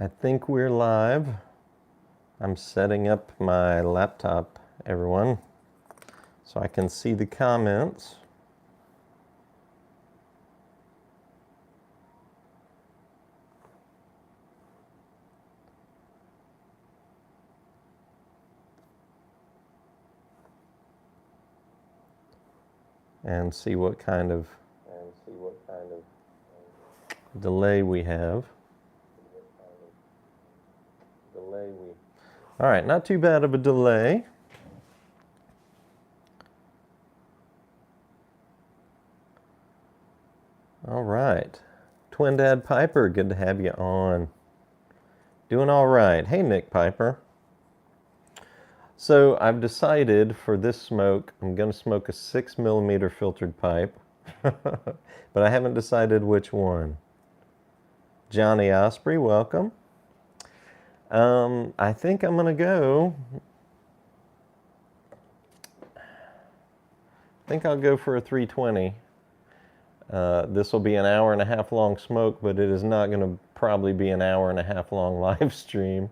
I think we're live. I'm setting up my laptop, everyone, so I can see the comments. And see what kind of delay we have. All right, not too bad of a delay. All right. Twin Dad Piper, good to have you on. Doing all right. Hey, Nick Piper. So I've decided for this smoke, I'm going to smoke a 6mm filtered pipe, but I haven't decided which one. Johnny Osprey, welcome. I think I'm going to go, I'll go for a 320. This will be an hour and a half long smoke, but it is not going to probably be an hour and a half long live stream.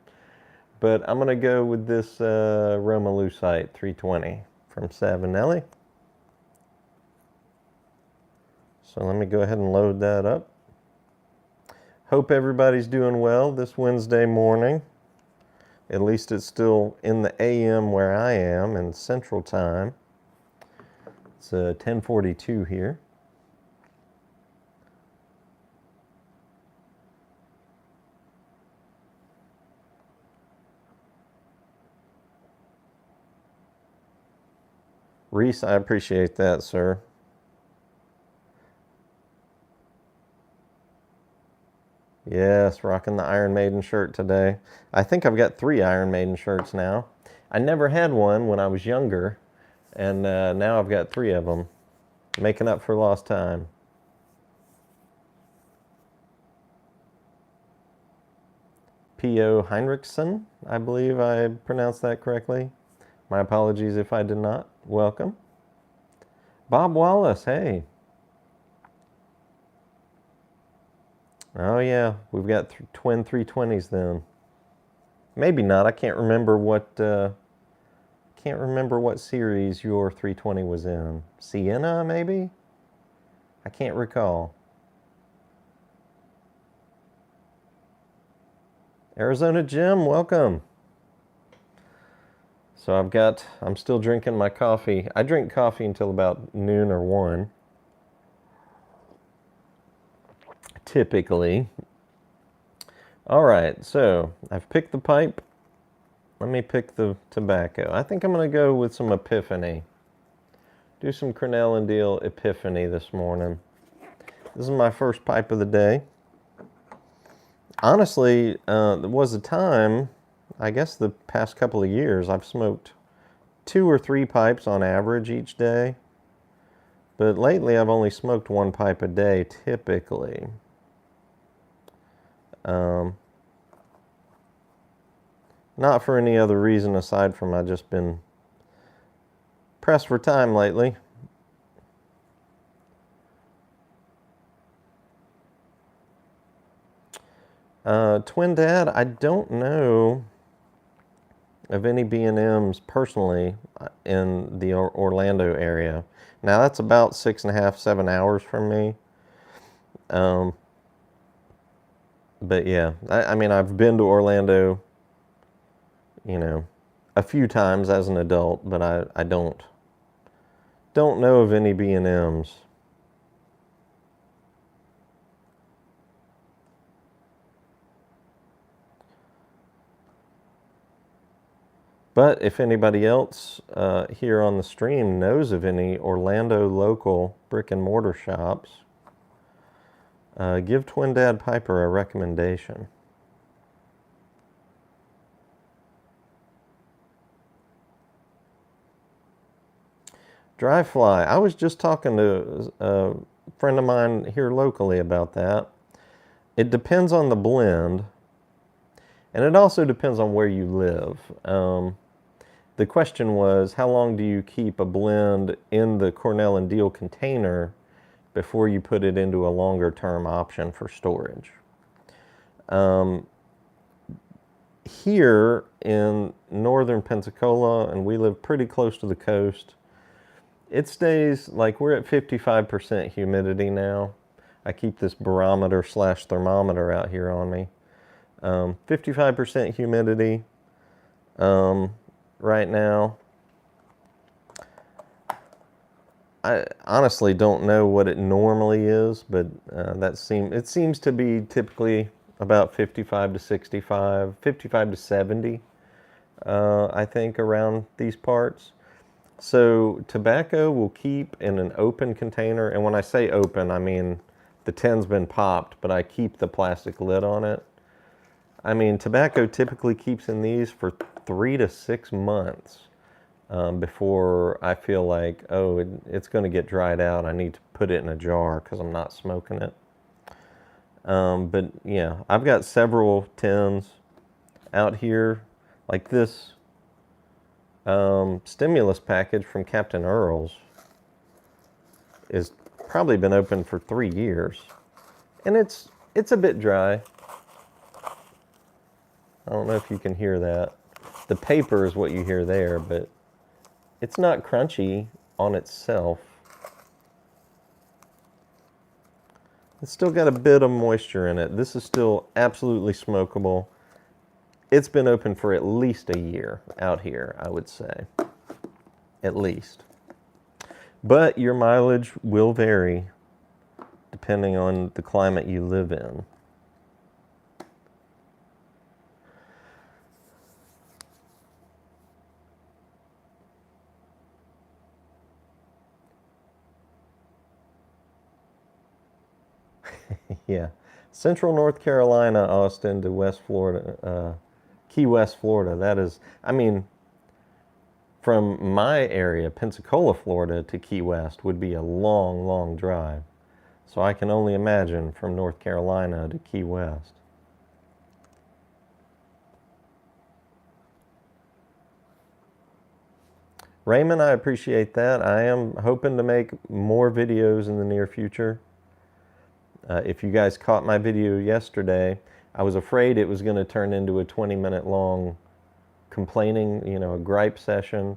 But I'm going to go with this Roma Lucite 320 from Savinelli. So let me go ahead and load that up. Hope everybody's doing well this Wednesday morning. At least it's still in the AM where I am in Central Time. It's 10:42 here. Reese, I appreciate that, sir. Yes, rocking the Iron Maiden shirt today. I think I've got 3 Iron Maiden shirts now. I never had one when I was younger, and now I've got 3 of them, making up for lost time. P.O. Heinrichsen, I believe I pronounced that correctly. My apologies if I did not. Welcome. Bob Wallace, hey. Oh yeah, we've got twin 320s then. Maybe not. I can't remember what series your 320 was in. Sienna, maybe? I can't recall. Arizona Jim, welcome. So I'm still drinking my coffee. I drink coffee until about noon or 1. Typically. All right, so I've picked the pipe. Let me pick the tobacco. I think I'm going to go with some Epiphany. Do some Cornell and Deal Epiphany this morning. This is my first pipe of the day. Honestly, there was a time, I guess the past couple of years, I've smoked 2 or 3 pipes on average each day. But lately I've only smoked 1 pipe a day, typically. Not for any other reason aside from I've just been pressed for time lately. Twin Dad, I don't know of any B&Ms personally in the Orlando area. Now that's about 6.5, 7 hours from me. But yeah, I mean, I've been to Orlando, a few times as an adult, but I don't know of any B&Ms. But if anybody else here on the stream knows of any Orlando local brick and mortar shops, give Twin Dad Piper a recommendation. Dry fly. I was just talking to a friend of mine here locally about that. It depends on the blend, and it also depends on where you live. The question was, how long do you keep a blend in the Cornell and Deal container before you put it into a longer term option for storage? here in northern Pensacola, and we live pretty close to the coast, it stays like we're at 55% humidity now. I keep this barometer slash thermometer out here on me. 55% humidity right now. I honestly don't know what it normally is, but it seems to be typically about 55 to 65, 55 to 70, I think, around these parts. So tobacco will keep in an open container, and when I say open, I mean the tin's been popped, but I keep the plastic lid on it. I mean, tobacco typically keeps in these for 3 to 6 months. Before I feel like, oh, it's going to get dried out. I need to put it in a jar because I'm not smoking it. But yeah, I've got several tins out here. Like this stimulus package from Captain Earl's is probably been open for 3 years. And it's a bit dry. I don't know if you can hear that. The paper is what you hear there, but it's not crunchy on itself. It's still got a bit of moisture in it. This is still absolutely smokable. It's been open for at least a year out here, I would say. At least. But your mileage will vary depending on the climate you live in. Yeah. Central North Carolina, Austin to West Florida, Key West, Florida. That is, I mean, from my area, Pensacola, Florida to Key West would be a long, long drive. So I can only imagine from North Carolina to Key West. Raymond, I appreciate that. I am hoping to make more videos in the near future. If you guys caught my video yesterday, I was afraid it was going to turn into a 20-minute long complaining, a gripe session.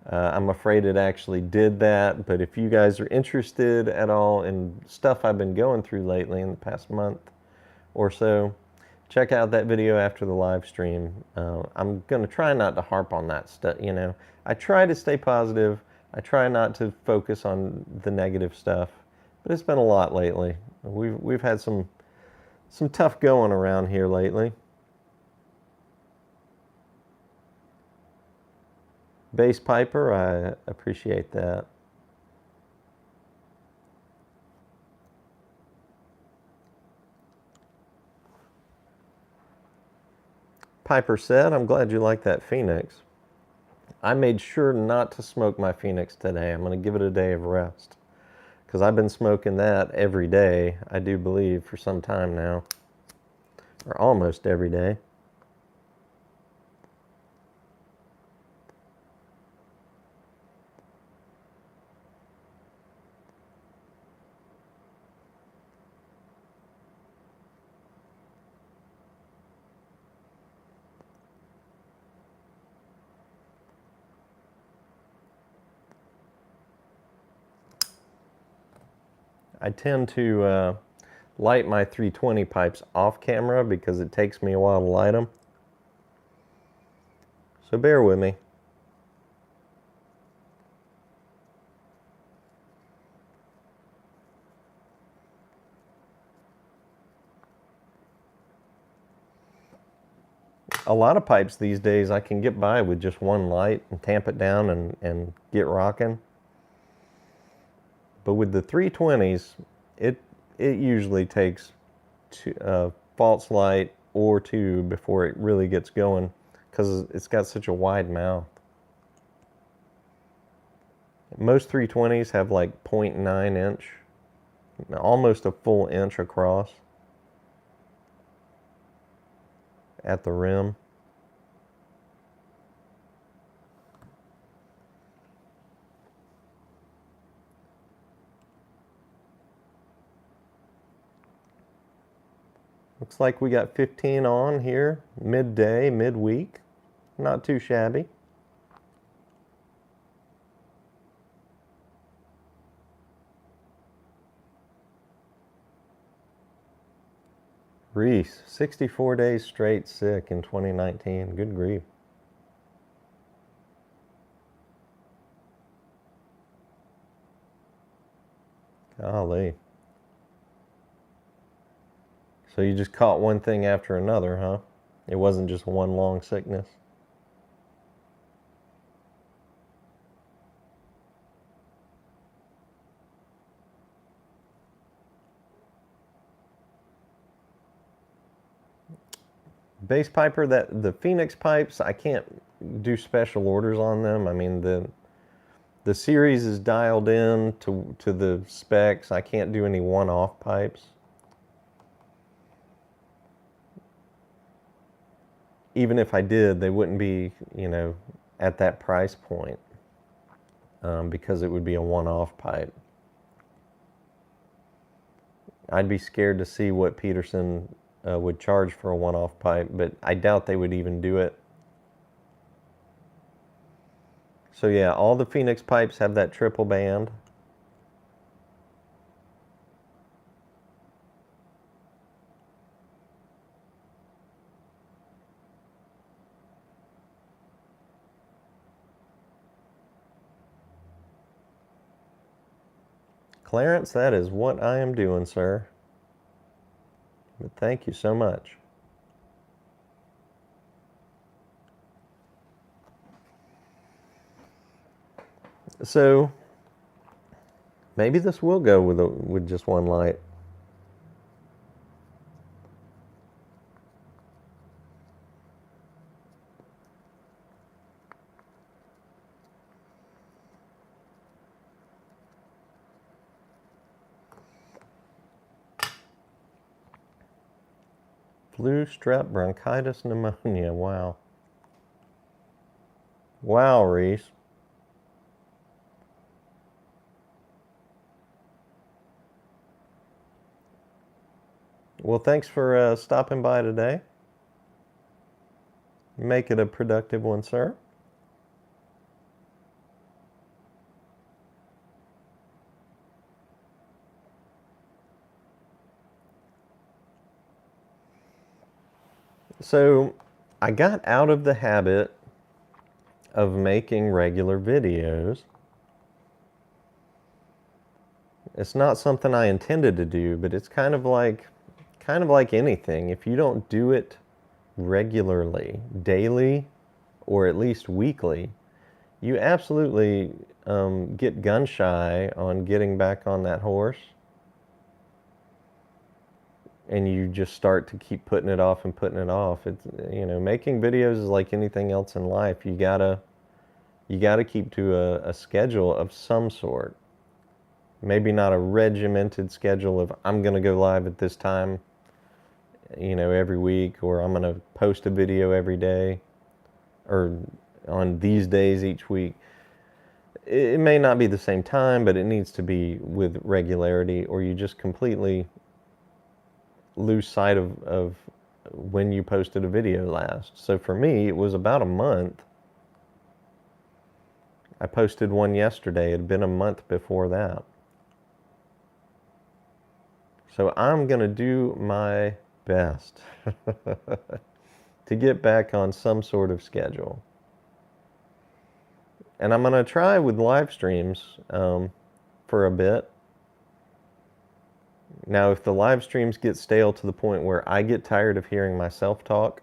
I'm afraid it actually did that, but if you guys are interested at all in stuff I've been going through lately in the past month or so, check out that video after the live stream. I'm going to try not to harp on that stuff, I try to stay positive. I try not to focus on the negative stuff, but it's been a lot lately. We've had some tough going around here lately. Bass Piper, I appreciate that. Piper said, I'm glad you like that Phoenix. I made sure not to smoke my Phoenix today. I'm going to give it a day of rest. Because I've been smoking that every day, I do believe, for some time now. Or almost every day. I tend to light my 320 pipes off camera because it takes me a while to light them. So bear with me. A lot of pipes these days I can get by with just one light and tamp it down and get rocking. But with the 320s, it usually takes false light or two before it really gets going because it's got such a wide mouth. Most 320s have like 0.9 inch, almost a full inch across at the rim. Looks like we got 15 on here, midday, midweek. Not too shabby. Reese, 64 days straight sick in 2019. Good grief. Golly. So you just caught one thing after another, huh? It wasn't just one long sickness. Bass piper, that the Phoenix pipes, I can't do special orders on them. I mean, the series is dialed in to the specs. I can't do any one-off pipes. Even if I did, they wouldn't be, at that price point, because it would be a one-off pipe. I'd be scared to see what Peterson would charge for a one-off pipe, but I doubt they would even do it. So yeah, all the Phoenix pipes have that triple band. Clarence, that is what I am doing, sir. But thank you so much. So maybe this will go with just one light. Flu, strep, bronchitis, pneumonia. Wow. Wow, Reese. Well, thanks for stopping by today. Make it a productive one, sir. So I got out of the habit of making regular videos. It's not something I intended to do, but it's kind of like anything. If you don't do it regularly, daily, or at least weekly, you absolutely get gun shy on getting back on that horse. And you just start to keep putting it off and putting it off. It's, making videos is like anything else in life. You gotta keep to a schedule of some sort. Maybe not a regimented schedule of I'm gonna go live at this time, every week, or I'm gonna post a video every day, or on these days each week. It may not be the same time, but it needs to be with regularity, or you just completely lose sight of when you posted a video last. So for me, it was about a month. I posted one yesterday. It had been a month before that. So I'm going to do my best to get back on some sort of schedule. And I'm going to try with live streams for a bit. Now, if the live streams get stale to the point where I get tired of hearing myself talk,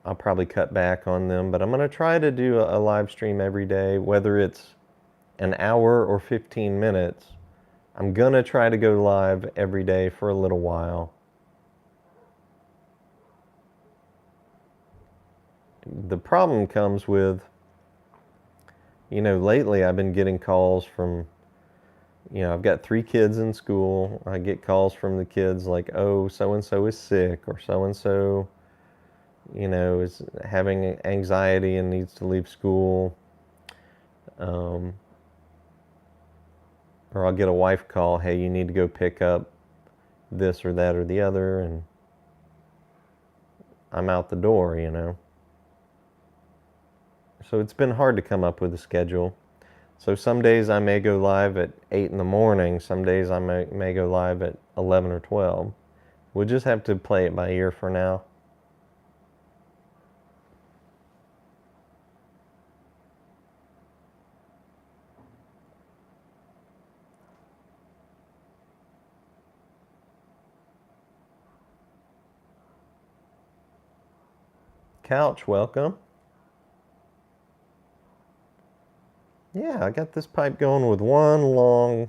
I'll probably cut back on them. But I'm going to try to do a live stream every day, whether it's an hour or 15 minutes. I'm going to try to go live every day for a little while. The problem comes with, lately I've been getting calls from, I've got 3 kids in school. I get calls from the kids like, oh, so-and-so is sick, or so-and-so, is having anxiety and needs to leave school. Or I'll get a wife call, hey, you need to go pick up this or that or the other, and I'm out the door, you know. So it's been hard to come up with a schedule. So some days I may go live at 8 in the morning. Some days I may go live at 11 or 12. We'll just have to play it by ear for now. Couch, welcome. Yeah, I got this pipe going with one long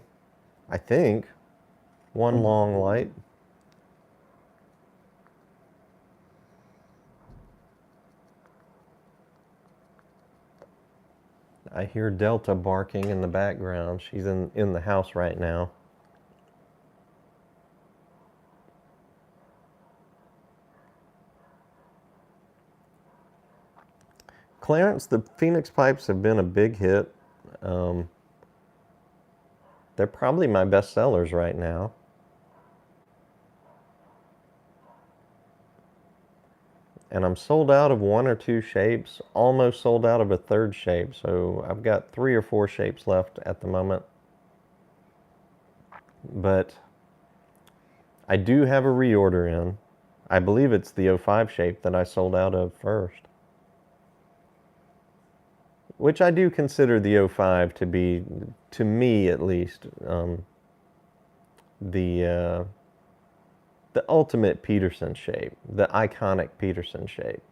light. I hear Delta barking in the background. She's in the house right now. Clarence, the Phoenix pipes have been a big hit. They're probably my best sellers right now. And I'm sold out of one or two shapes, almost sold out of a third shape. So I've got 3 or 4 shapes left at the moment. But I do have a reorder in. I believe it's the 05 shape that I sold out of first. Which I do consider the 05 to be, to me at least, the ultimate Peterson shape, the iconic Peterson shape.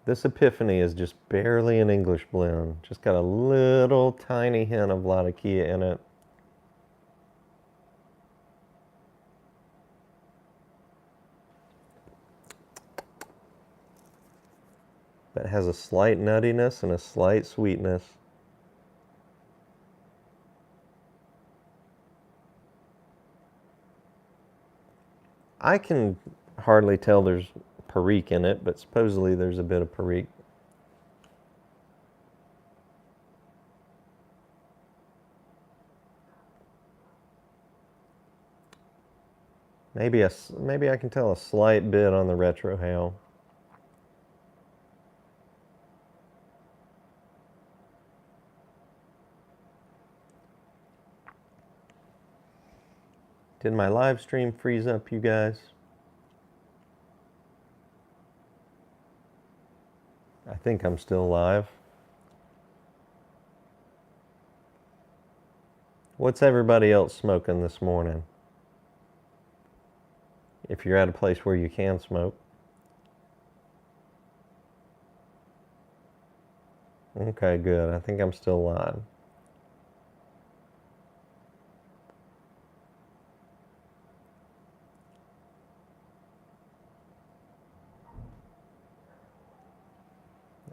This Epiphany is just barely an English blend. Just got a little tiny hint of Latakia in it. But has a slight nuttiness and a slight sweetness. I can hardly tell there's Perique in it, but supposedly there's a bit of Perique. Maybe I can tell a slight bit on the retrohale. Did my live stream freeze up, you guys? I think I'm still live. What's everybody else smoking this morning? If you're at a place where you can smoke. Okay, good. I think I'm still live.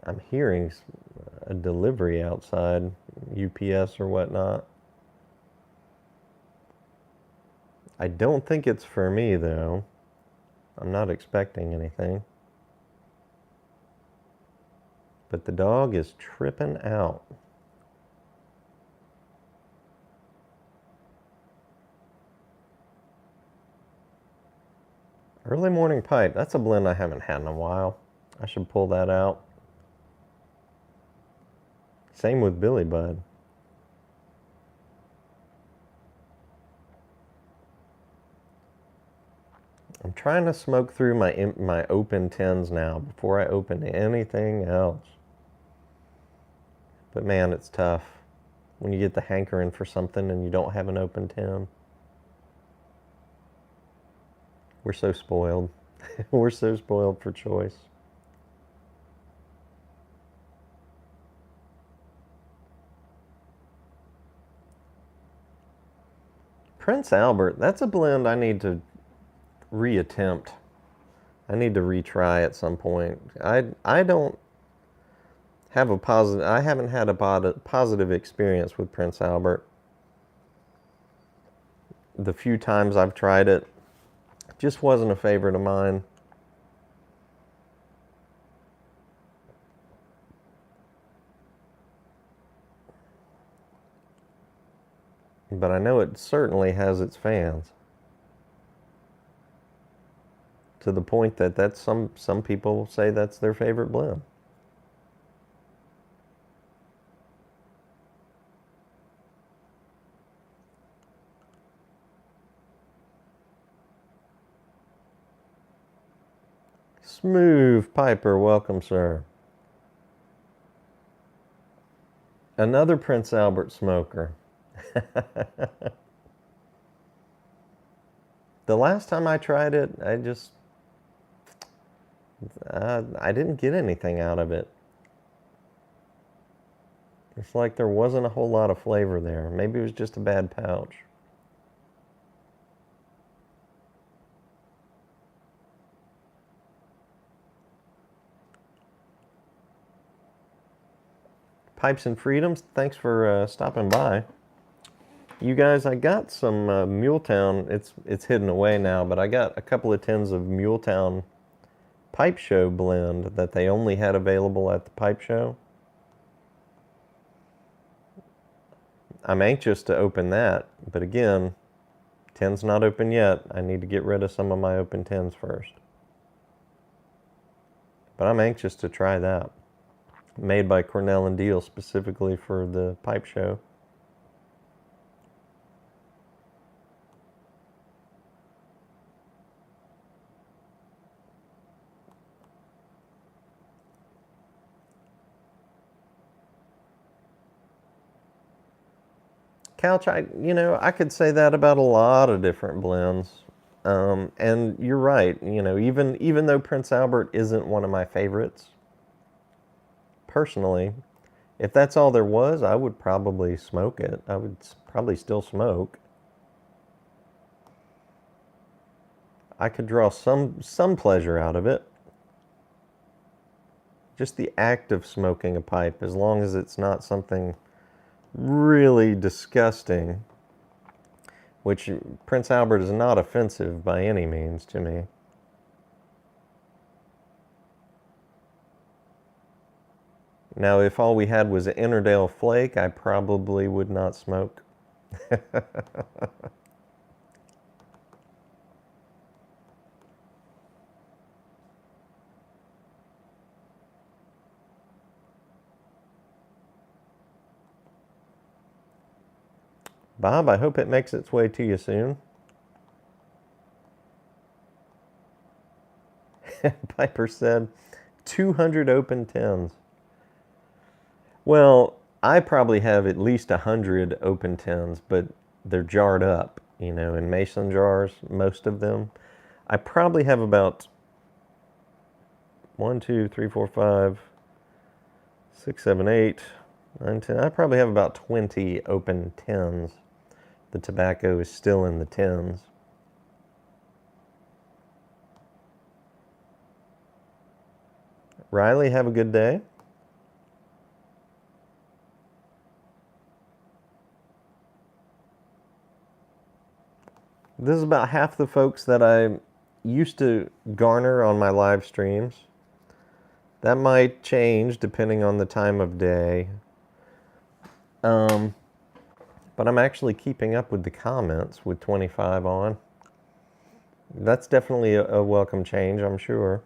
I'm hearing a delivery outside, UPS or whatnot. I don't think it's for me, though. I'm not expecting anything. But the dog is tripping out. Early Morning Pipe. That's a blend I haven't had in a while. I should pull that out. Same with Billy Bud. I'm trying to smoke through my open tins now before I open anything else. But man, it's tough when you get the hankering for something and you don't have an open tin. We're so spoiled. We're so spoiled for choice. Prince Albert, that's a blend I need to reattempt. I need to retry at some point. I don't have a positive, I haven't had a positive experience with Prince Albert. the few times I've tried it, just wasn't a favorite of mine. But I know it certainly has its fans. To the point that some people say that's their favorite blend. Smooth Piper, welcome, sir. Another Prince Albert smoker. The last time I tried it, I didn't get anything out of it. It's like there wasn't a whole lot of flavor there. Maybe it was just a bad pouch. Pipes and Freedoms, thanks for stopping by. You guys, I got some Muletown. It's hidden away now, but I got a couple of tins of Muletown Pipe Show blend that they only had available at the Pipe Show. I'm anxious to open that, but again, tin's not open yet. I need to get rid of some of my open tins first. But I'm anxious to try that. Made by Cornell and Deal specifically for the Pipe Show. Couch, I could say that about a lot of different blends. And you're right, even though Prince Albert isn't one of my favorites, personally, if that's all there was, I would probably smoke it. I would probably still smoke. I could draw some pleasure out of it. Just the act of smoking a pipe, as long as it's not something really disgusting, which Prince Albert is not offensive by any means to me. Now, if all we had was an Innerdale Flake, I probably would not smoke. Bob, I hope it makes its way to you soon. Piper said 200 open tins. Well, I probably have at least 100 open tins, but they're jarred up, in mason jars, most of them. I probably have about 1, 2, 3, 4, 5, 6, 7, 8, 9, 10. I probably have about 20 open tins. The tobacco is still in the tins. Riley, have a good day. This is about half the folks that I used to garner on my live streams. That might change depending on the time of day. But I'm actually keeping up with the comments with 25 on. That's definitely a welcome change, I'm sure.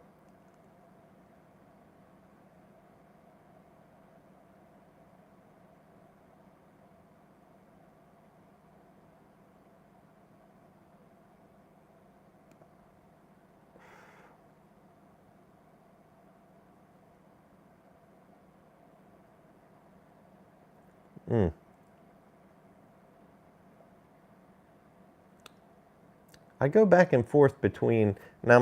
I go back and forth between, now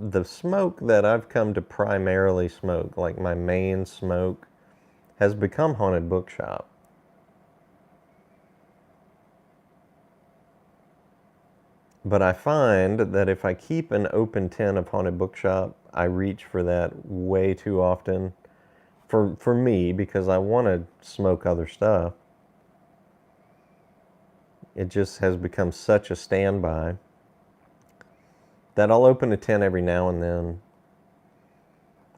the smoke that I've come to primarily smoke, like my main smoke, has become Haunted Bookshop. But I find that if I keep an open tin of Haunted Bookshop, I reach for that way too often for me, because I want to smoke other stuff. It just has become such a standby that I'll open a tin every now and then.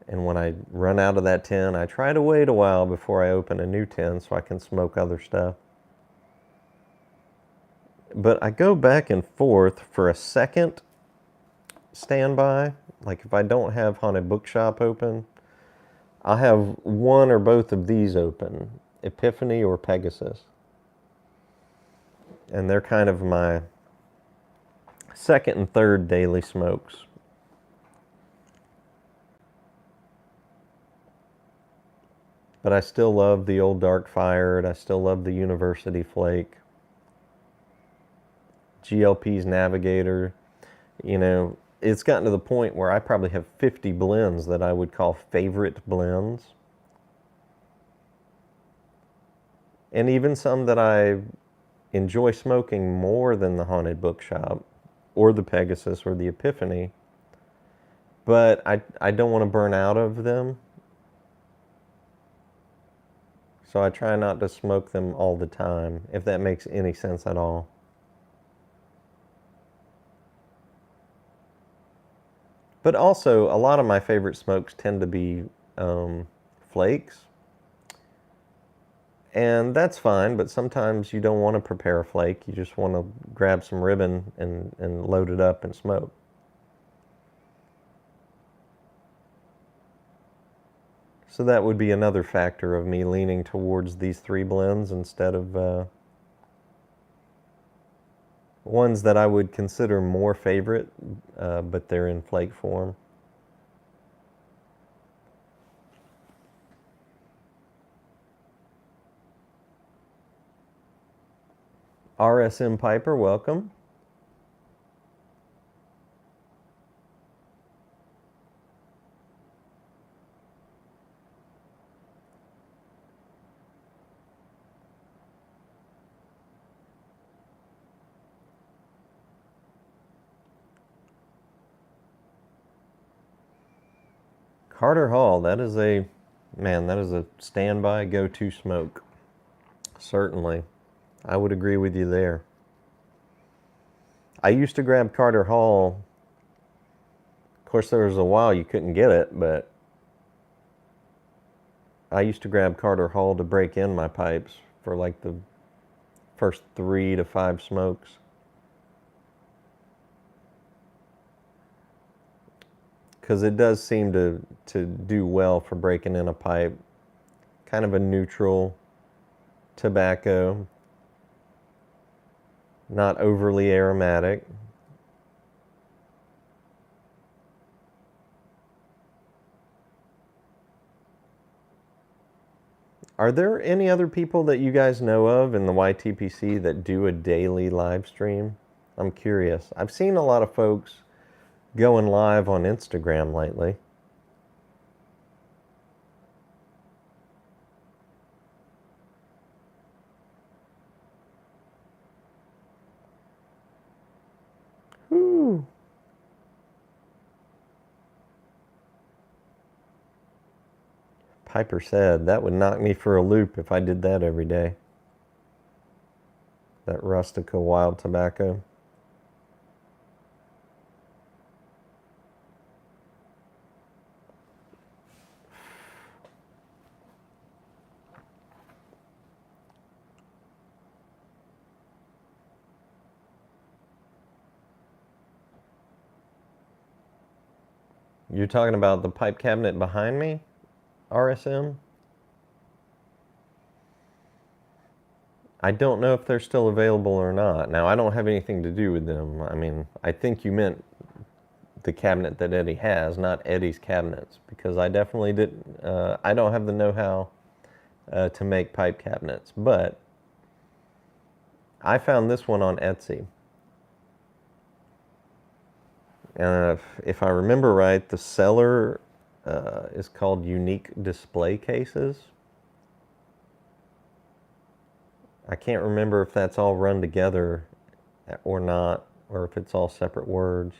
And when I run out of that tin, I try to wait a while before I open a new tin so I can smoke other stuff. But I go back and forth for a second standby. Like if I don't have Haunted Bookshop open, I'll have one or both of these open, Epiphany or Pegasus. And they're kind of my second and third daily smokes. But I still love the Old Dark Fired. I still love the University Flake. GLP's Navigator. You know, it's gotten to the point where I probably have 50 blends that I would call favorite blends. And even some that I enjoy smoking more than the Haunted Bookshop or the Pegasus or the Epiphany. But I don't want to burn out of them. So I try not to smoke them all the time, if that makes any sense at all. But also, a lot of my favorite smokes tend to be flakes. And that's fine, but sometimes you don't want to prepare a flake. You just want to grab some ribbon and load it up and smoke. So that would be another factor of me leaning towards these three blends instead of ones that I would consider more favorite, but they're in flake form. RSM Piper, welcome. Carter Hall, that is a standby go-to smoke. Certainly. I would agree with you there. I used to grab Carter Hall. Of course, there was a while you couldn't get it, but I used to grab Carter Hall to break in my pipes for like the first 3 to 5 smokes. Because it does seem to do well for breaking in a pipe. Kind of a neutral tobacco. Not overly aromatic. Are there any other people that you guys know of in the YTPC that do a daily live stream? I'm curious. I've seen a lot of folks going live on Instagram lately. Whew. Piper said, that would knock me for a loop if I did that every day. That Rustica wild tobacco. You're talking about the pipe cabinet behind me, RSM? I don't know if they're still available or not. Now, I don't have anything to do with them. I mean, I think you meant the cabinet that Eddie has, not Eddie's cabinets, because I definitely didn't, I don't have the know-how to make pipe cabinets, but I found this one on Etsy. And if I remember right, the seller is called Unique Display Cases. I can't remember if that's all run together or not, or if it's all separate words.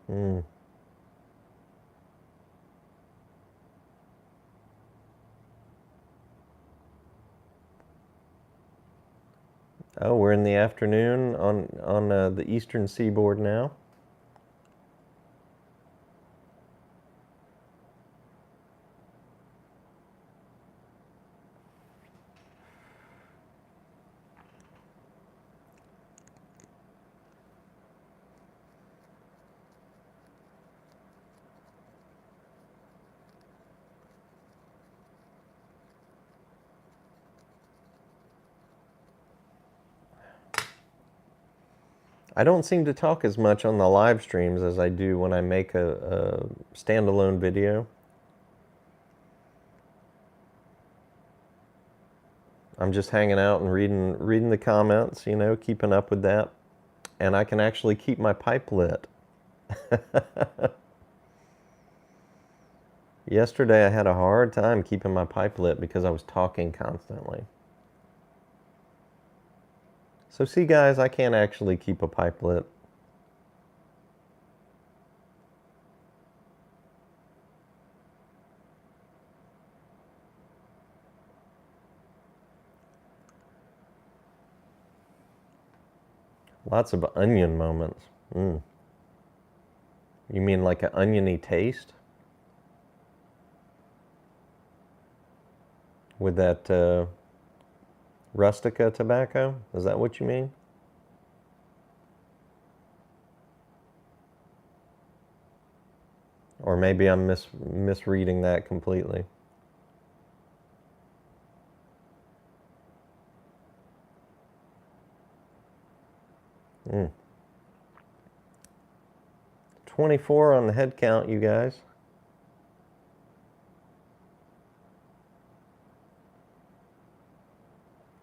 Mm. Oh, we're in the afternoon on the eastern seaboard now. I don't seem to talk as much on the live streams as I do when I make a standalone video. I'm just hanging out and reading the comments, you know, keeping up with that. And I can actually keep my pipe lit. Yesterday I had a hard time keeping my pipe lit because I was talking constantly. So see guys, I can't actually keep a pipe lit. Lots of onion moments. Mm. You mean like an oniony taste? With that Rustica tobacco? Is that what you mean? Or maybe I'm misreading that completely. Mm. 24 on the head count, you guys.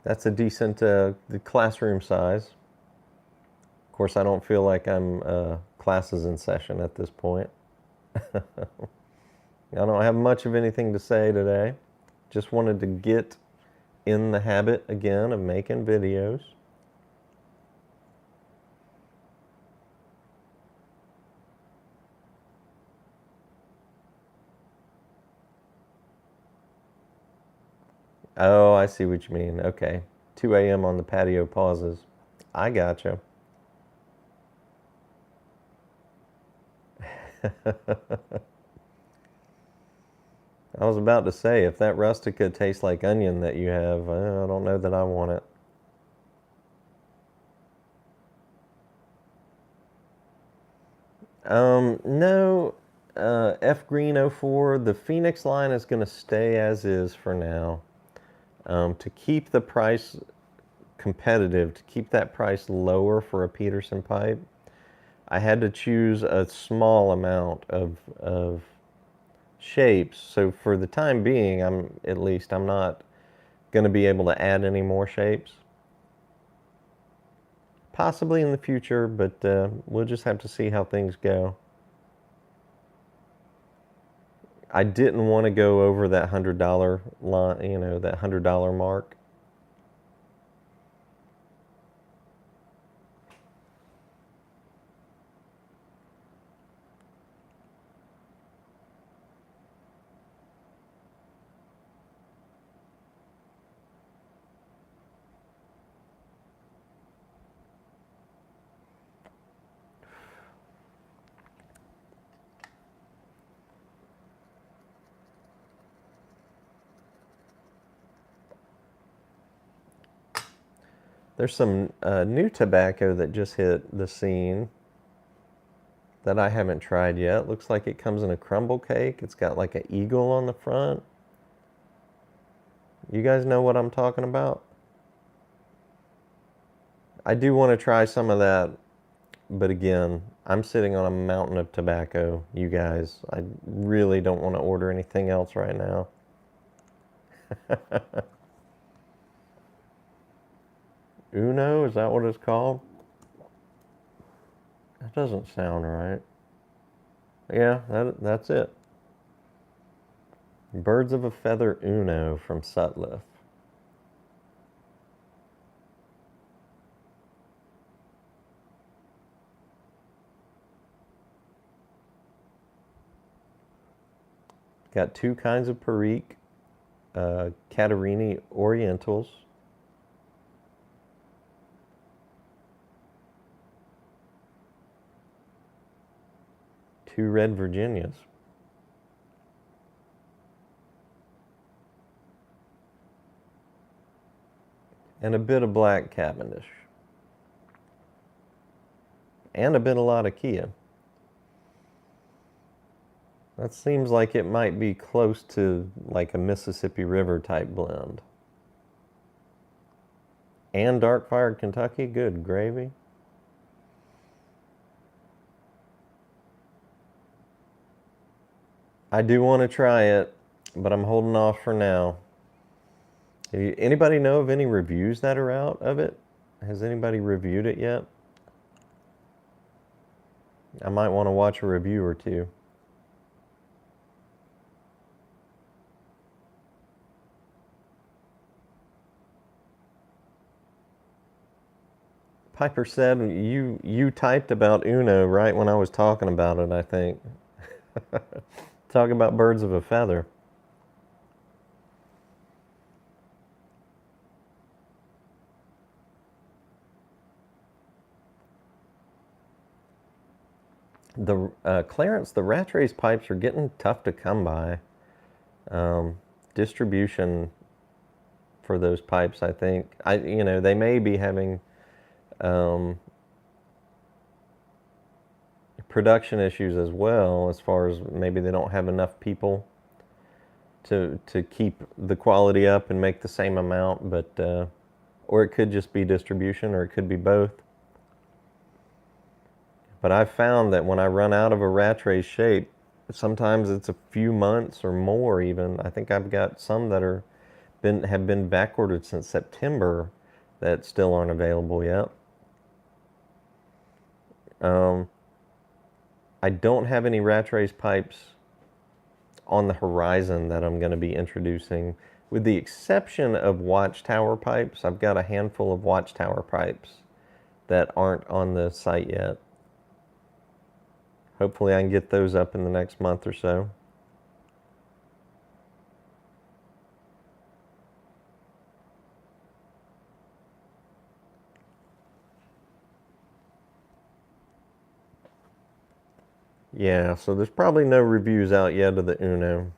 That's a decent classroom size. Of course, I don't feel like I'm classes in session at this point. I don't have much of anything to say today. Just wanted to get in the habit again of making videos. Oh, I see what you mean. Okay. 2 a.m. on the patio pauses. I gotcha. I was about to say, if that Rustica tastes like onion that you have, I don't know that I want it. No, F Green 04, the Phoenix line is going to stay as is for now. To keep the price competitive, to keep that price lower for a Peterson pipe, I had to choose a small amount of shapes. So for the time being, I'm not going to be able to add any more shapes. Possibly in the future, but we'll just have to see how things go. I didn't want to go over that $100 line, you know, that $100 mark. There's some new tobacco that just hit the scene that I haven't tried yet. Looks like it comes in a crumble cake. It's got like an eagle on the front. You guys know what I'm talking about? I do want to try some of that, but again, I'm sitting on a mountain of tobacco, you guys. I really don't want to order anything else right now. Uno, is that what it's called? That doesn't sound right. Yeah, that's it. Birds of a Feather Uno from Sutliff. Got two kinds of Perique, Catarini Orientals, two red Virginias, and a bit of black Cavendish, and a bit of Latakia. That seems like it might be close to like a Mississippi River type blend. And dark fired Kentucky, good gravy. I do want to try it, but I'm holding off for now. Anybody know of any reviews that are out of it? Has anybody reviewed it yet? I might want to watch a review or two. Piper said you typed about Uno right when I was talking about it, I think. Talk about birds of a feather. The Clarence, the Rattray's pipes are getting tough to come by. Distribution for those pipes, I think, they may be having production issues as well, as far as maybe they don't have enough people to keep the quality up and make the same amount, but or it could just be distribution, or it could be both. But I've found that when I run out of a Rattray shape, sometimes it's a few months or more even. I think I've got some that have been backordered since September that still aren't available yet. I don't have any Rattray's pipes on the horizon that I'm going to be introducing, with the exception of Watchtower pipes. I've got a handful of Watchtower pipes that aren't on the site yet. Hopefully I can get those up in the next month or so. Yeah, so there's probably no reviews out yet of the Uno.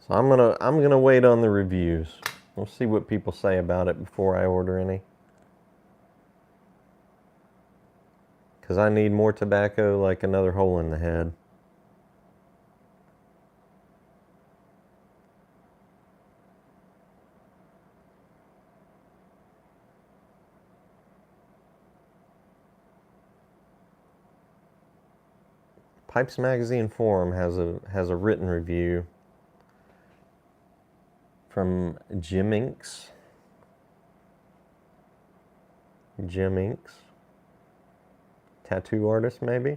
So I'm gonna wait on the reviews. We'll see what people say about it before I order any. Because I need more tobacco like another hole in the head. Pipes Magazine Forum has a written review from Jim Inks. Jim Inks. Tattoo artist, maybe?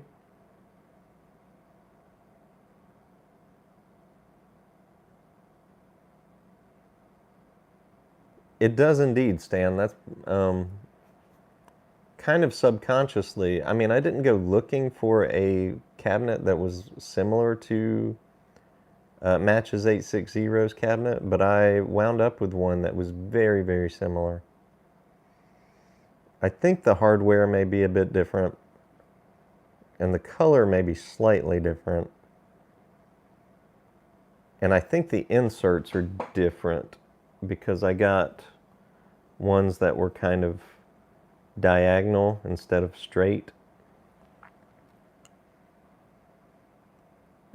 It does indeed, Stan. That's kind of subconsciously. I mean, I didn't go looking for a cabinet that was similar to Matches 860's cabinet, but I wound up with one that was very, very similar. I think the hardware may be a bit different, and the color may be slightly different. And I think the inserts are different because I got ones that were kind of diagonal instead of straight.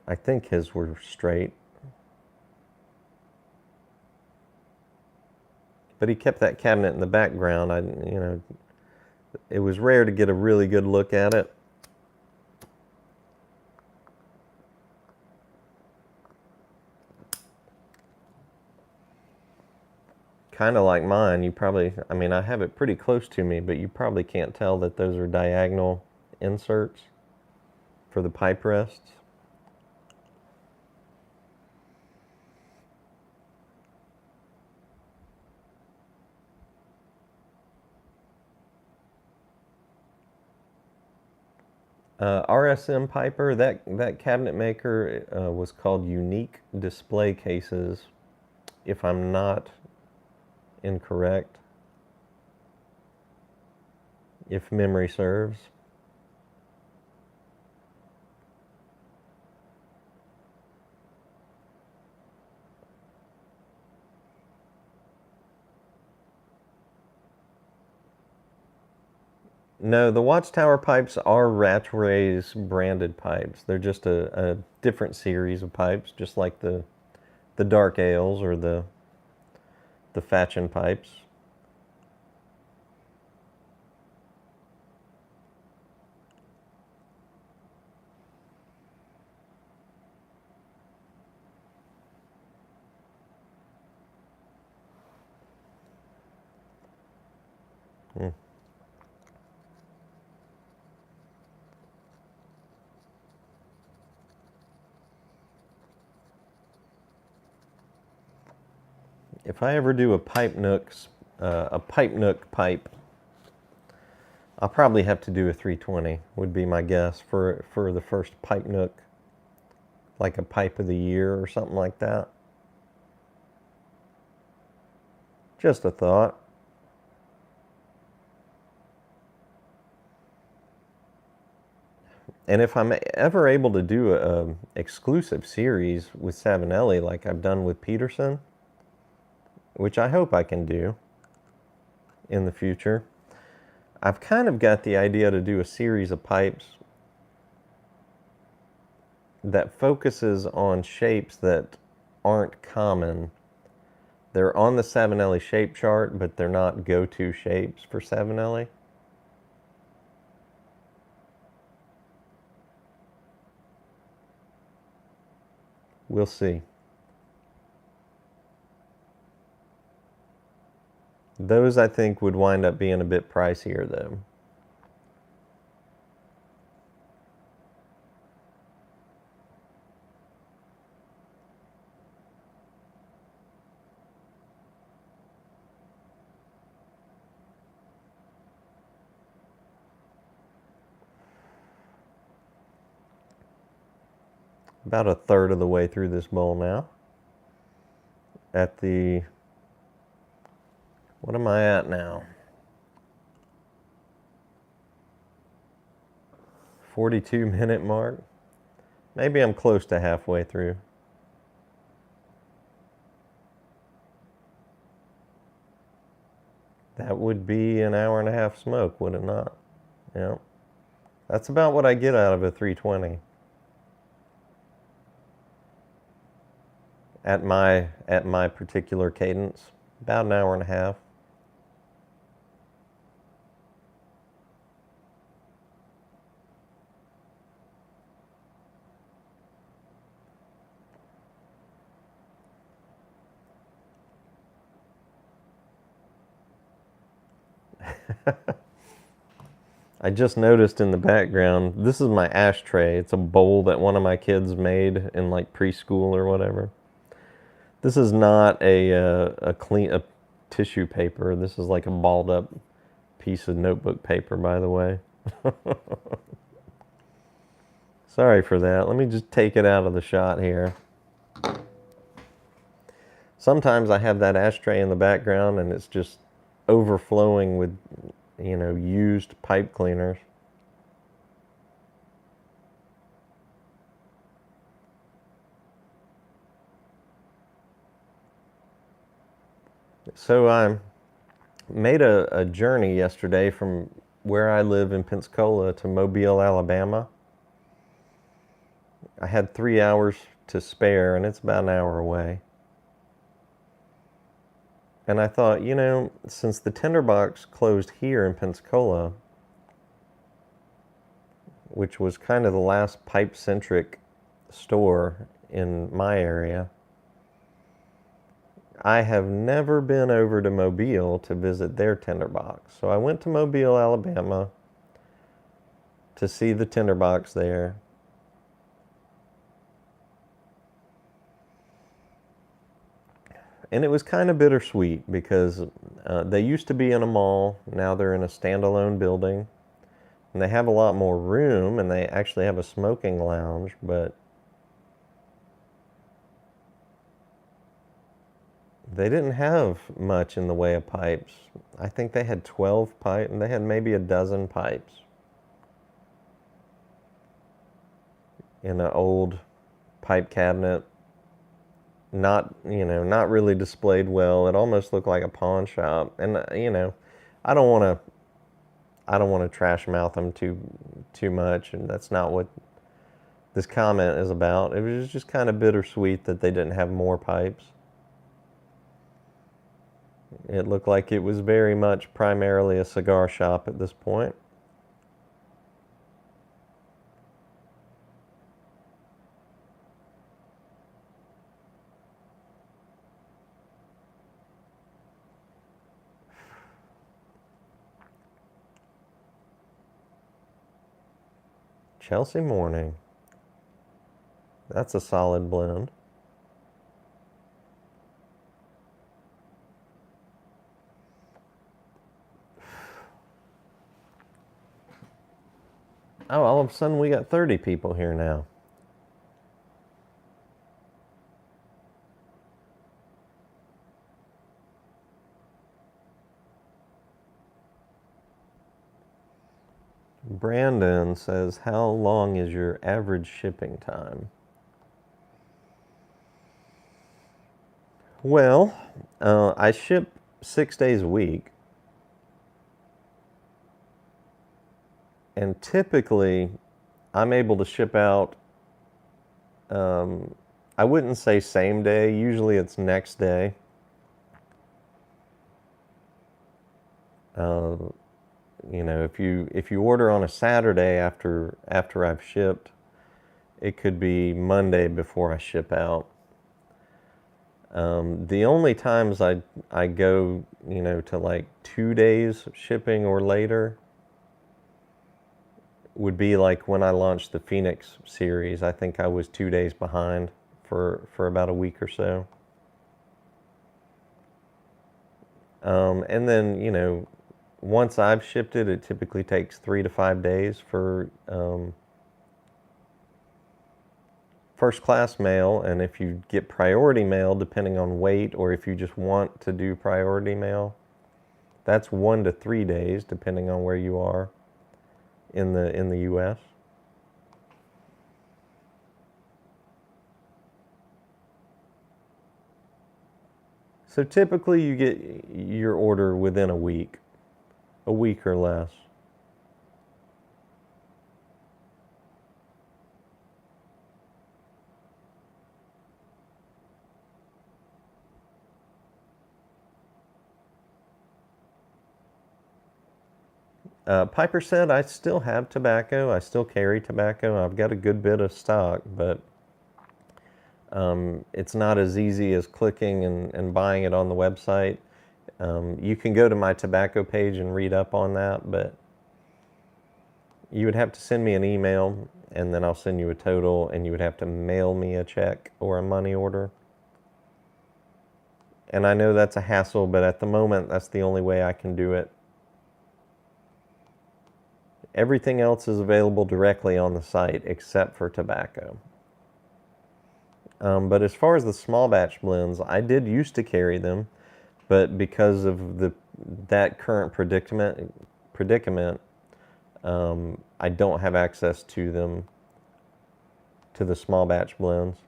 I think his were straight. But he kept that cabinet in the background. It was rare to get a really good look at it. Kind of like mine, I have it pretty close to me, but you probably can't tell that those are diagonal inserts for the pipe rests. RSM Piper, that cabinet maker was called Unique Display Cases, if I'm not incorrect, if memory serves. No, the Watchtower pipes are Rattray's branded pipes. They're just a different series of pipes, just like the dark ales or the Fatchin pipes. Mm. If I ever do a pipe Nook pipe, I'll probably have to do a 320. Would be my guess for the first pipe Nook, like a pipe of the year or something like that. Just a thought. And if I'm ever able to do a exclusive series with Savinelli like I've done with Peterson, which I hope I can do in the future, I've kind of got the idea to do a series of pipes that focuses on shapes that aren't common. They're on the Savinelli shape chart, but they're not go-to shapes for Savinelli. We'll see. Those I think would wind up being a bit pricier though. About a third of the way through this bowl now. At the, what am I at now? 42-minute mark. Maybe I'm close to halfway through. That would be an hour and a half smoke, would it not? Yeah. That's about what I get out of a 320. At my particular cadence, about an hour and a half. I just noticed in the background, this is my ashtray. It's a bowl that one of my kids made in like preschool or whatever. This is not a tissue paper. This is like a balled up piece of notebook paper, by the way. Sorry for that. Let me just take it out of the shot here. Sometimes I have that ashtray in the background and it's just overflowing with, used pipe cleaners. So I made a journey yesterday from where I live in Pensacola to Mobile, Alabama. I had 3 hours to spare and it's about an hour away. And I thought, since the tinderbox closed here in Pensacola, which was kind of the last pipe-centric store in my area, I have never been over to Mobile to visit their tinderbox. So I went to Mobile, Alabama to see the tinderbox there. And it was kind of bittersweet because they used to be in a mall. Now they're in a standalone building And they have a lot more room, and they actually have a smoking lounge, but they didn't have much in the way of pipes. I think they had 12 pipes, and they had maybe a dozen pipes in an old pipe cabinet. Not really displayed well. It almost looked like a pawn shop. And I don't want to trash mouth them too much, and that's not what this comment is about. It was just kind of bittersweet that they didn't have more pipes. It looked like it was very much primarily a cigar shop at this point. Chelsea Morning. That's a solid blend. Oh, all of a sudden we got 30 people here now. Brandon says, how long is your average shipping time? Well, I ship 6 days a week. And typically, I'm able to ship out, I wouldn't say same day. Usually it's next day. If you order on a Saturday after I've shipped, it could be Monday before I ship out. The only times I go, to like 2 days shipping or later would be like when I launched the Phoenix series. I think I was 2 days behind for about a week or so. And then, once I've shipped it, it typically takes 3 to 5 days for first class mail. And if you get priority mail, depending on weight, or if you just want to do priority mail, that's 1 to 3 days, depending on where you are in the U.S. So typically you get your order within a week or less. Piper said, I still have tobacco. I still carry tobacco. I've got a good bit of stock, but it's not as easy as clicking and buying it on the website. You can go to my tobacco page and read up on that, but you would have to send me an email, and then I'll send you a total, and you would have to mail me a check or a money order. And I know that's a hassle, but at the moment, that's the only way I can do it. Everything else is available directly on the site except for tobacco. But as far as the small batch blends, I did used to carry them, but because of that current predicament, I don't have access to them, to the small batch blends.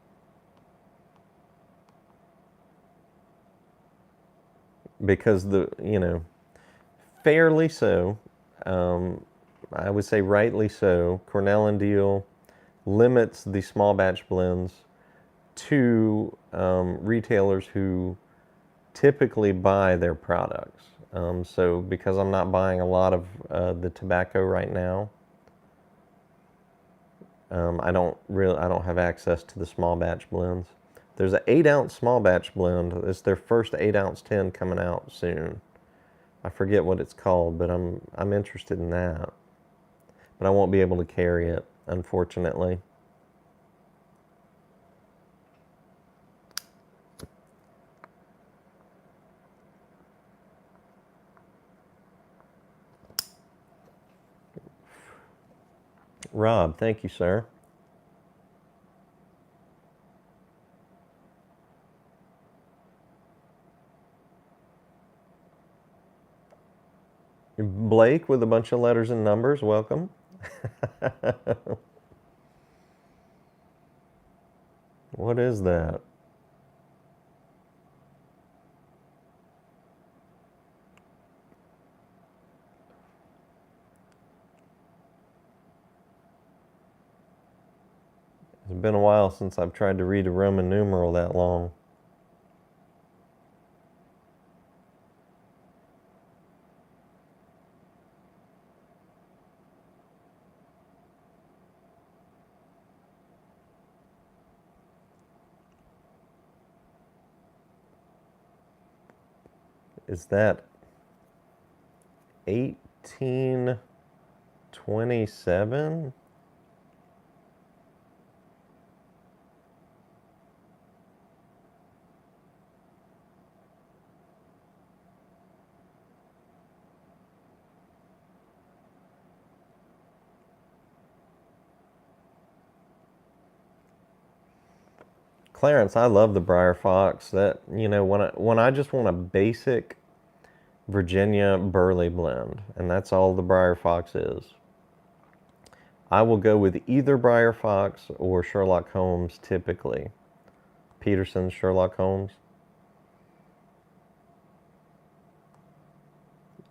Because fairly so, I would say rightly so, Cornell and Deal limits the small batch blends to retailers who typically buy their products. So because I'm not buying a lot of the tobacco right now, I don't have access to the small batch blends. There's an 8-ounce small batch blend. It's their first 8-ounce tin coming out soon. I forget what it's called, but I'm interested in that. But I won't be able to carry it, unfortunately. Rob, thank you, sir. Blake with a bunch of letters and numbers, welcome. What is that? It's been a while since I've tried to read a Roman numeral that long. Is that 1827? Clarence, I love the Briarfox. That, when I just want a basic Virginia Burley blend, and that's all the Briarfox is, I will go with either Briarfox or Sherlock Holmes typically. Peterson's Sherlock Holmes.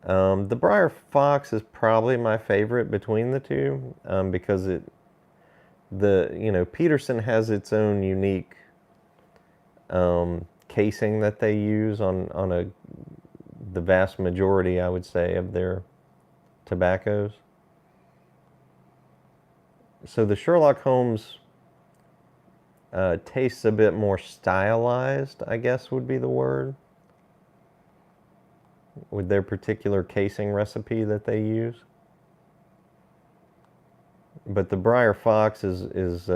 The Briarfox is probably my favorite between the two, because Peterson has its own unique casing that they use on the vast majority, I would say, of their tobaccos. So the Sherlock Holmes tastes a bit more stylized, I guess would be the word, with their particular casing recipe that they use. But the Briarfox is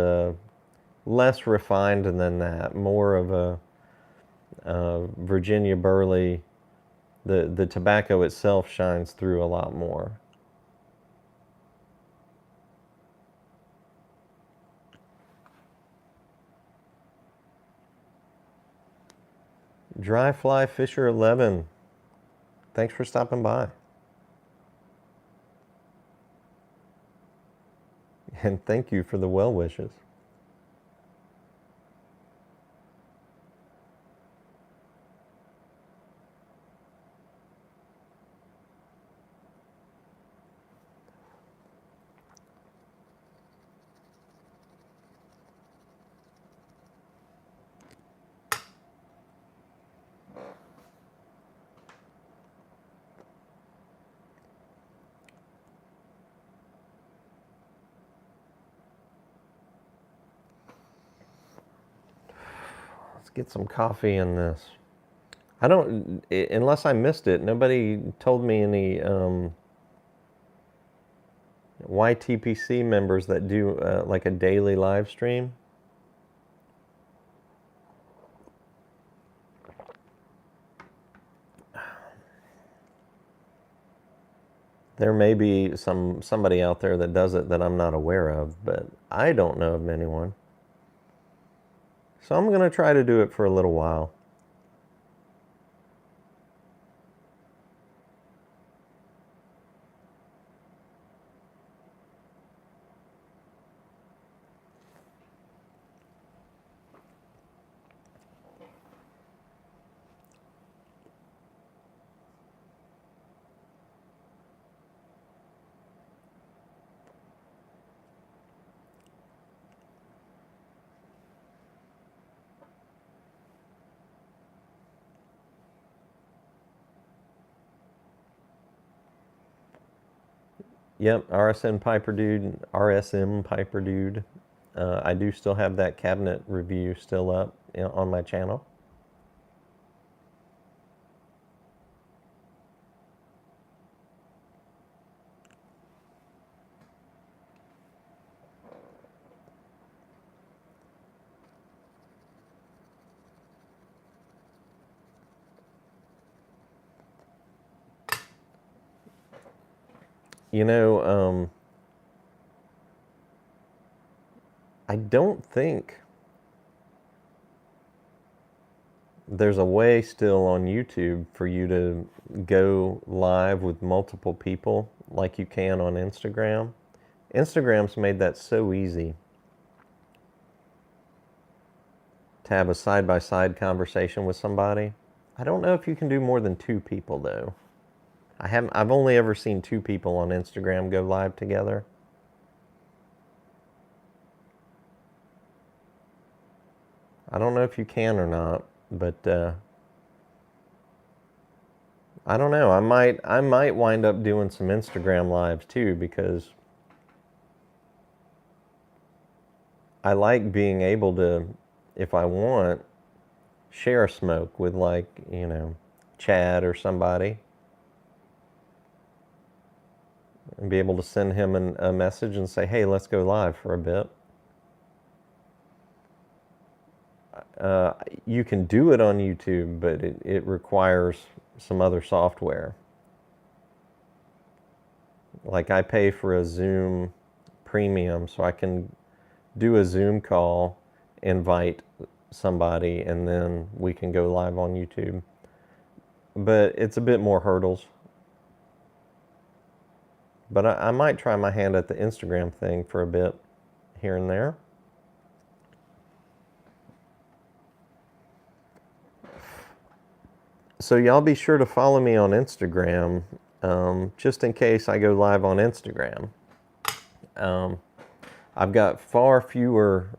less refined than that, more of a Virginia Burley. The tobacco itself shines through a lot more. Dry Fly Fisher 11, thanks for stopping by. And thank you for the well wishes. Let's get some coffee in this. I don't, unless I missed it, nobody told me any YTPC members that do like a daily live stream. There may be somebody out there that does it that I'm not aware of, but I don't know of anyone. So I'm going to try to do it for a little while. Yep, RSM Piper Dude, RSM Piper Dude. I do still have that cabinet review still up on my channel. You know, I don't think there's a way still on YouTube for you to go live with multiple people like you can on Instagram. Instagram's made that so easy to have a side-by-side conversation with somebody. I don't know if you can do more than 2 people though. I've only ever seen 2 people on Instagram go live together. I don't know if you can or not, but I don't know. I might wind up doing some Instagram lives too, because I like being able to, if I want, share a smoke with, like, you know, Chad or somebody, and be able to send him a message and say, hey, let's go live for a bit. You can do it on YouTube, but it requires some other software. Like, I pay for a Zoom premium, so I can do a Zoom call, invite somebody, and then we can go live on YouTube. But it's a bit more hurdles. But I might try my hand at the Instagram thing for a bit here and there. So y'all be sure to follow me on Instagram, just in case I go live on Instagram. I've got far fewer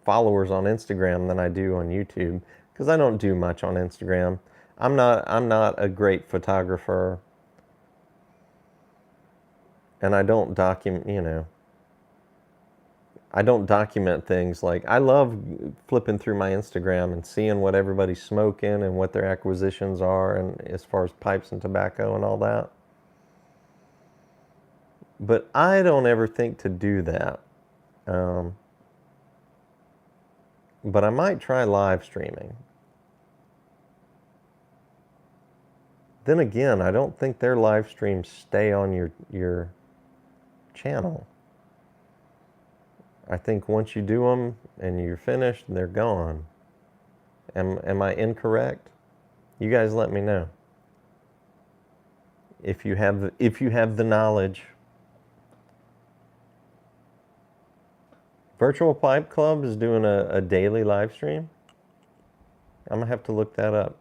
followers on Instagram than I do on YouTube, because I don't do much on Instagram. I'm not a great photographer, and I don't document, I don't document things. Like, I love flipping through my Instagram and seeing what everybody's smoking and what their acquisitions are, and as far as pipes and tobacco and all that. But I don't ever think to do that. But I might try live streaming. Then again, I don't think their live streams stay on your channel. I think once you do them and you're finished, they're gone. Am I incorrect? You guys let me know. If you have the knowledge. Virtual Pipe Club is doing a daily live stream. I'm gonna have to look that up.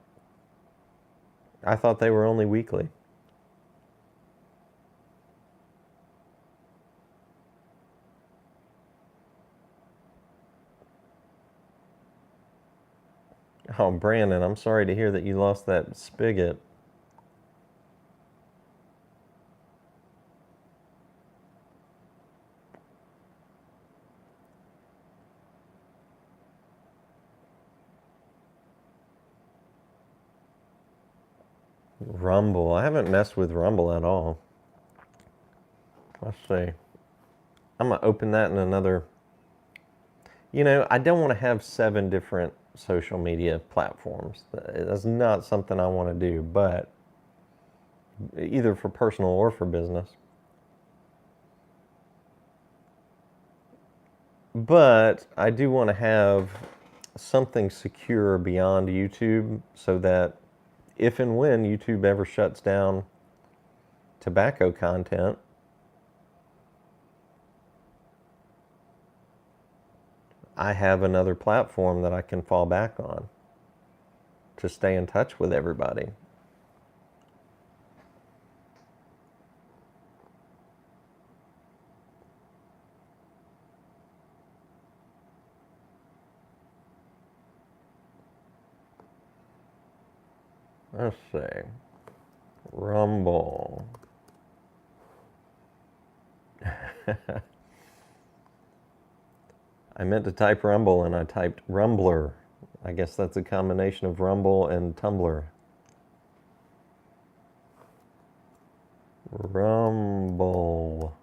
I thought they were only weekly. Oh, Brandon, I'm sorry to hear that you lost that spigot. Rumble. I haven't messed with Rumble at all. Let's see. I'm going to open that in another... I don't want to have 7 different social media platforms. That's not something I want to do, but either for personal or for business. But I do want to have something secure beyond YouTube, so that if and when YouTube ever shuts down tobacco content, I have another platform that I can fall back on to stay in touch with everybody. Let's see. Rumble. I meant to type Rumble and I typed Rumbler. I guess that's a combination of Rumble and Tumblr. Rumble.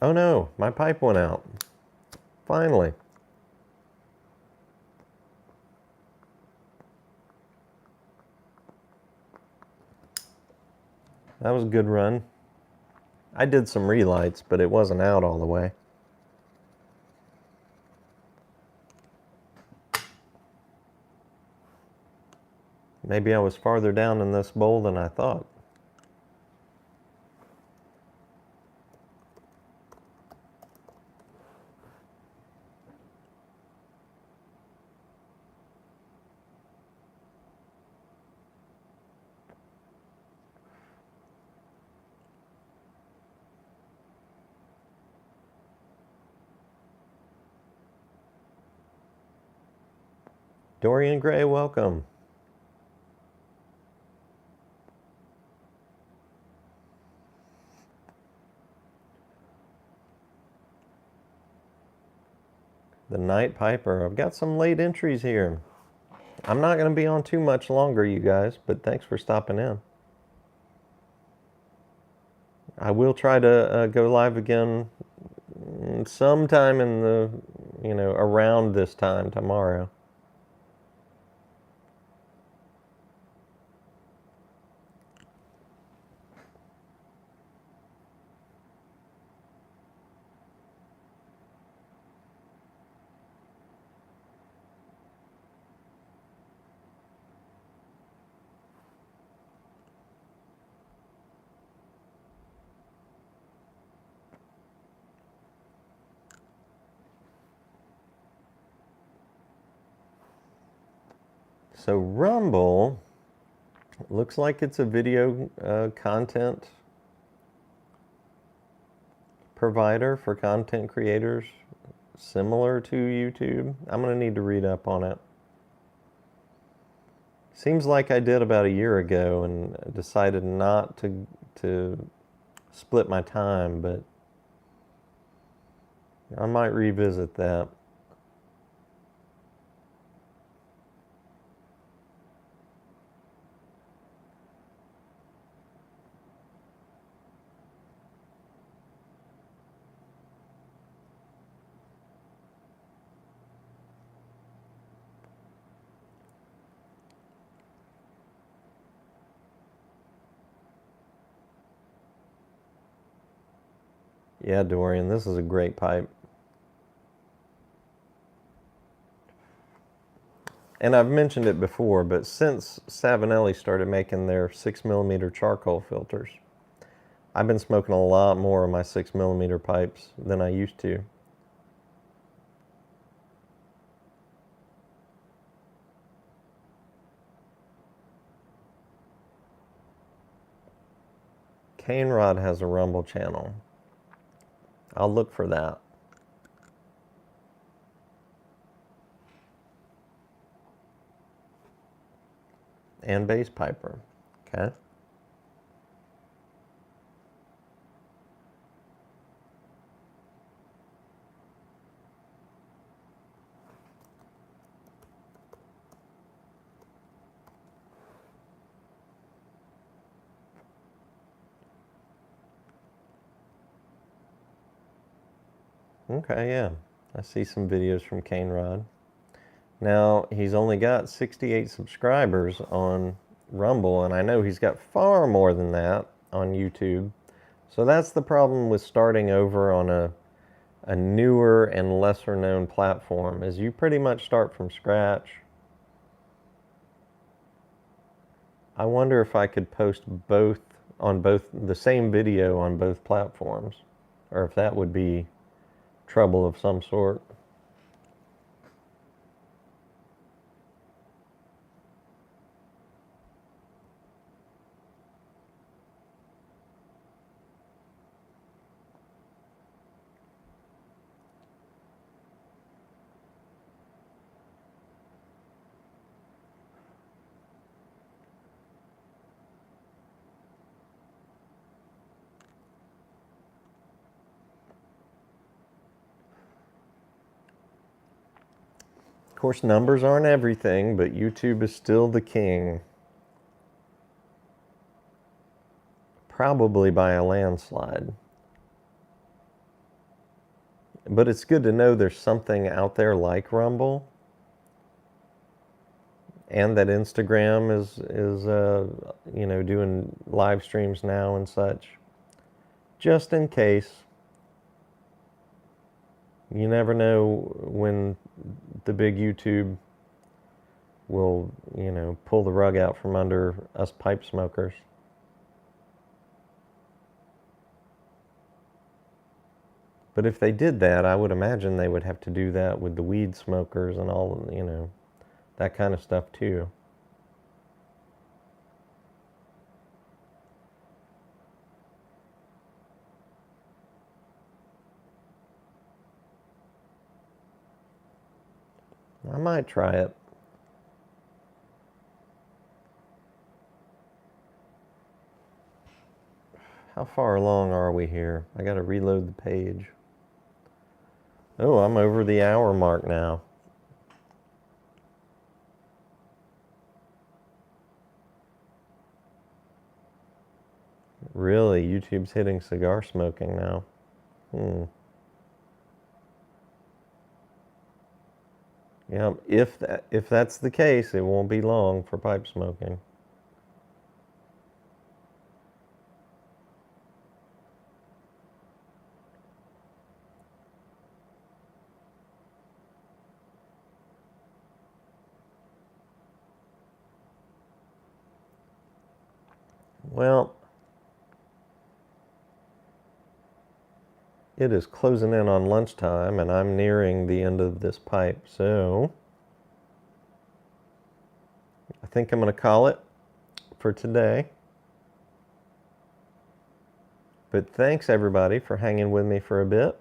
Oh no, my pipe went out. Finally. That was a good run. I did some relights, but it wasn't out all the way. Maybe I was farther down in this bowl than I thought. Dorian Gray, welcome. The Night Piper. I've got some late entries here. I'm not going to be on too much longer, you guys, but thanks for stopping in. I will try to go live again sometime in the, around this time tomorrow. So Rumble looks like it's a video content provider for content creators, similar to YouTube. I'm going to need to read up on it. Seems like I did about a year ago and decided not to split my time, but I might revisit that. Yeah, Dorian, this is a great pipe. And I've mentioned it before, but since Savinelli started making their 6mm charcoal filters, I've been smoking a lot more of my 6mm pipes than I used to. Cane Rod has a Rumble channel. I'll look for that. And Bass Piper. Okay. Okay, yeah. I see some videos from Cane Rod. Now, he's only got 68 subscribers on Rumble, and I know he's got far more than that on YouTube. So that's the problem with starting over on a newer and lesser known platform, is you pretty much start from scratch. I wonder if I could post both the same video on both platforms, or if that would be trouble of some sort. Of course, numbers aren't everything, but YouTube is still the king. Probably by a landslide. But it's good to know there's something out there like Rumble, and that Instagram is doing live streams now and such, just in case. You never know when the big YouTube will, pull the rug out from under us pipe smokers. But if they did that, I would imagine they would have to do that with the weed smokers and all, that kind of stuff too. I might try it. How far along are we here? I gotta reload the page. Oh, I'm over the hour mark now. Really, YouTube's hitting cigar smoking now. Yeah, if that's the case, it won't be long for pipe smoking. Well, it is closing in on lunchtime, and I'm nearing the end of this pipe, so I think I'm going to call it for today. But thanks, everybody, for hanging with me for a bit.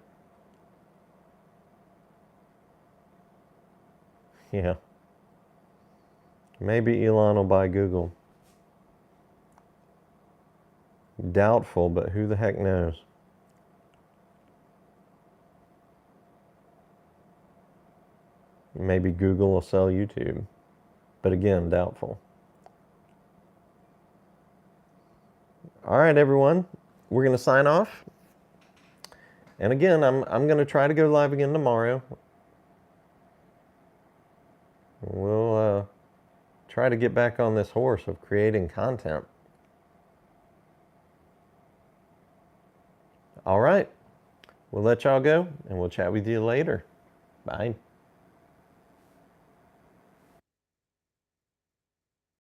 Yeah. Maybe Elon will buy Google. Doubtful, but who the heck knows? Maybe Google will sell YouTube. But again, doubtful. All right, everyone. We're going to sign off. And again, I'm going to try to go live again tomorrow. We'll try to get back on this horse of creating content. All right. We'll let y'all go, and we'll chat with you later. Bye.